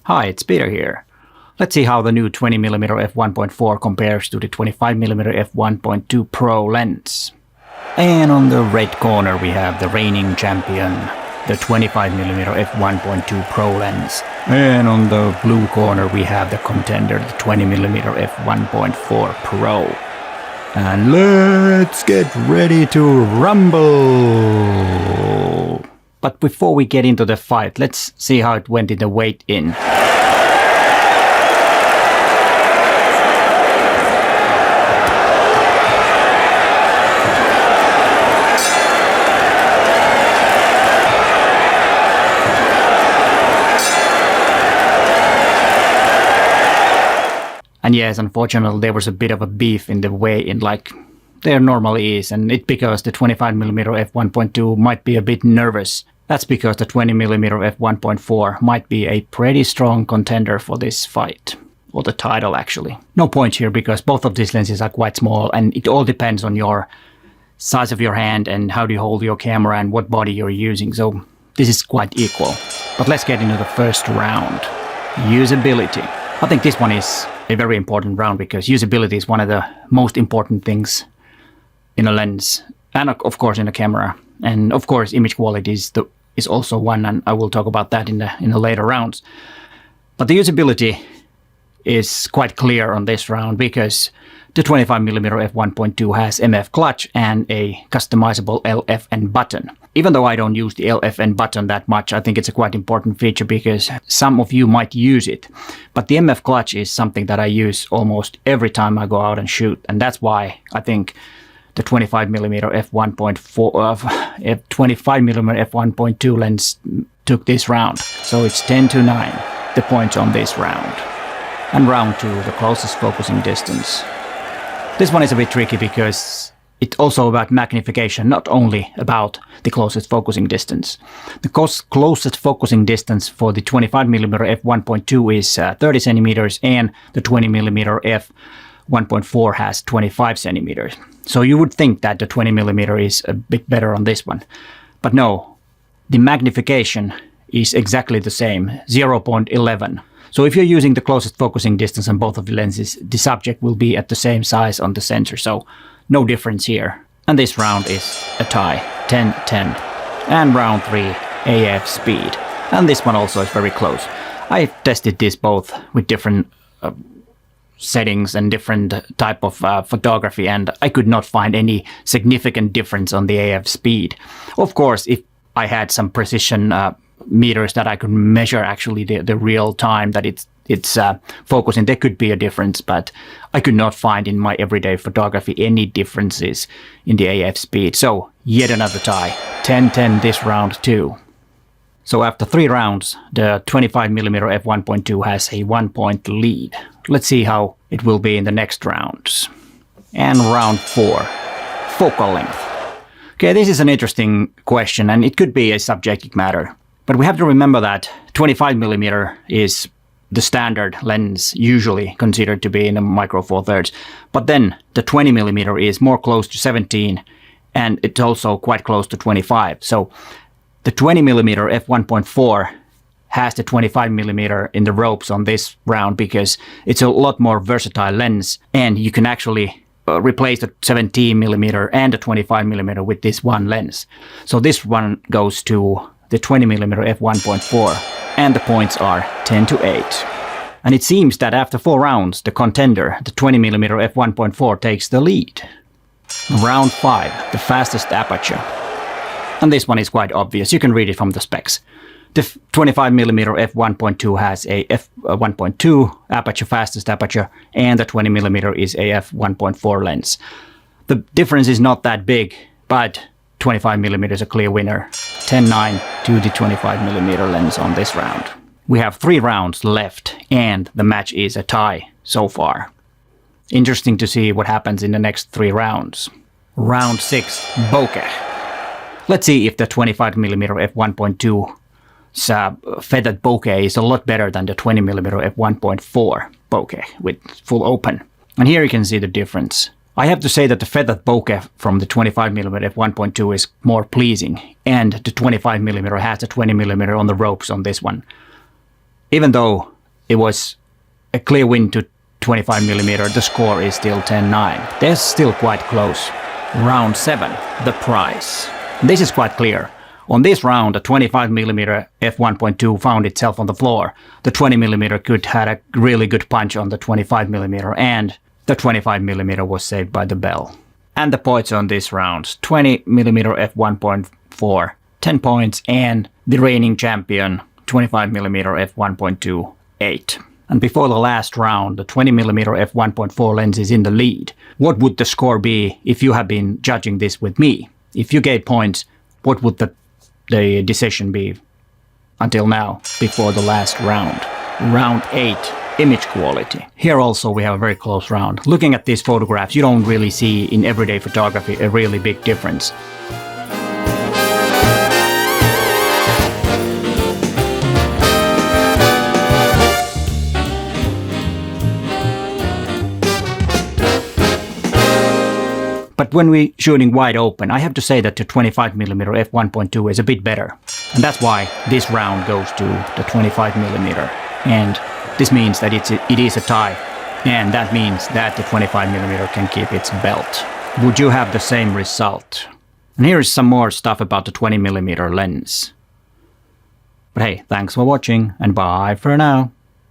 Hi, it's Peter here. Let's see how the new 20mm f1.4 compares to the 25mm f1.2 Pro lens. And on the red corner we have the reigning champion, the 25mm f1.2 Pro lens. And on the blue corner we have the contender, the 20mm f1.4 Pro. And let's get ready to rumble! But before we get into the fight, let's see how it went in the weigh-in. And yes, unfortunately, there was a bit of a beef in the weigh-in, like there normally is, and it's because the 25mm f1.2 might be a bit nervous. That's because the 20mm f1.4 might be a pretty strong contender for this fight, or the title actually. No point here because both of these lenses are quite small, and it all depends on your size of your hand and how do you hold your camera and what body you're using, so this is quite equal. But let's get into the first round. Usability. I think this one is a very important round because usability is one of the most important things in a lens and of course in a camera, and of course image quality is also one, and I will talk about that in the later rounds. But the usability is quite clear on this round because the 25mm f1.2 has MF clutch and a customizable LFN button. Even though I don't use the LFN button that much, I think it's a quite important feature because some of you might use it. But the MF clutch is something that I use almost every time I go out and shoot, and that's why I think the 25mm f1.4 25mm f1.2 lens took this round. So it's 10-9, the points on this round. And round 2, the closest focusing distance. This one is a bit tricky because it's also about magnification, not only about the closest focusing distance. The closest focusing distance for the 25mm f1.2 is 30 centimeters, and the 20mm f1.4 has 25 centimeters. So you would think that the 20mm is a bit better on this one. But no, the magnification is exactly the same, 0.11. So if you're using the closest focusing distance on both of the lenses, the subject will be at the same size on the sensor, so no difference here. And this round is a tie, 10-10. And round 3, AF speed. And this one also is very close. I've tested this both with different settings and different type of photography, and I could not find any significant difference on the AF speed. Of course, if I had some precision meters that I could measure actually the real time that it's focusing, there could be a difference, but I could not find in my everyday photography any differences in the AF speed. So yet another tie, 10-10 this round too. So after 3 rounds, the 25mm f1.2 has a 1-point lead. Let's see how it will be in the next rounds. And round 4, focal length. Okay, this is an interesting question, and it could be a subjective matter. But we have to remember that 25mm is the standard lens usually considered to be in a micro four thirds. But then the 20mm is more close to 17, and it's also quite close to 25. So the 20mm f1.4 has the 25mm in the ropes on this round because it's a lot more versatile lens, and you can actually replace the 17mm and the 25mm with this one lens. So this one goes to the 20mm f1.4, and the points are 10-8. And it seems that after 4 rounds, the contender, the 20mm f1.4, takes the lead. Round 5, the fastest aperture. And this one is quite obvious, you can read it from the specs. The 25mm f1.2 has a f1.2 aperture, fastest aperture, and the 20mm is a f1.4 lens. The difference is not that big, but 25mm is a clear winner. 10-9 to the 25mm lens on this round. We have 3 rounds left, and the match is a tie so far. Interesting to see what happens in the next 3 rounds. Round 6, bokeh. Let's see if the 25mm f1.2's feathered bokeh is a lot better than the 20mm f1.4 bokeh with full open. And here you can see the difference. I have to say that the feathered bokeh from the 25mm f1.2 is more pleasing, and the 25mm has the 20mm on the ropes on this one. Even though it was a clear win to 25mm. The score is still 10-9. They're still quite close. Round 7, the prize. This is quite clear. On this round, the 25mm f1.2 found itself on the floor. The 20mm could had a really good punch on the 25mm, and the 25mm was saved by the bell. And the points on this round: 20mm f1.4, 10 points, and the reigning champion, 25mm f1.2, 8. And before the last round, the 20mm f1.4 lens is in the lead. What would the score be if you have been judging this with me? If you gave points, what would the decision be until now, before the last round? Round 8, image quality. Here also we have a very close round. Looking at these photographs, you don't really see in everyday photography a really big difference. But when we're shooting wide open, I have to say that the 25mm f1.2 is a bit better. And that's why this round goes to the 25mm. And this means that it is a tie. And that means that the 25mm can keep its belt. Would you have the same result? And here is some more stuff about the 20mm lens. But hey, thanks for watching, and bye for now.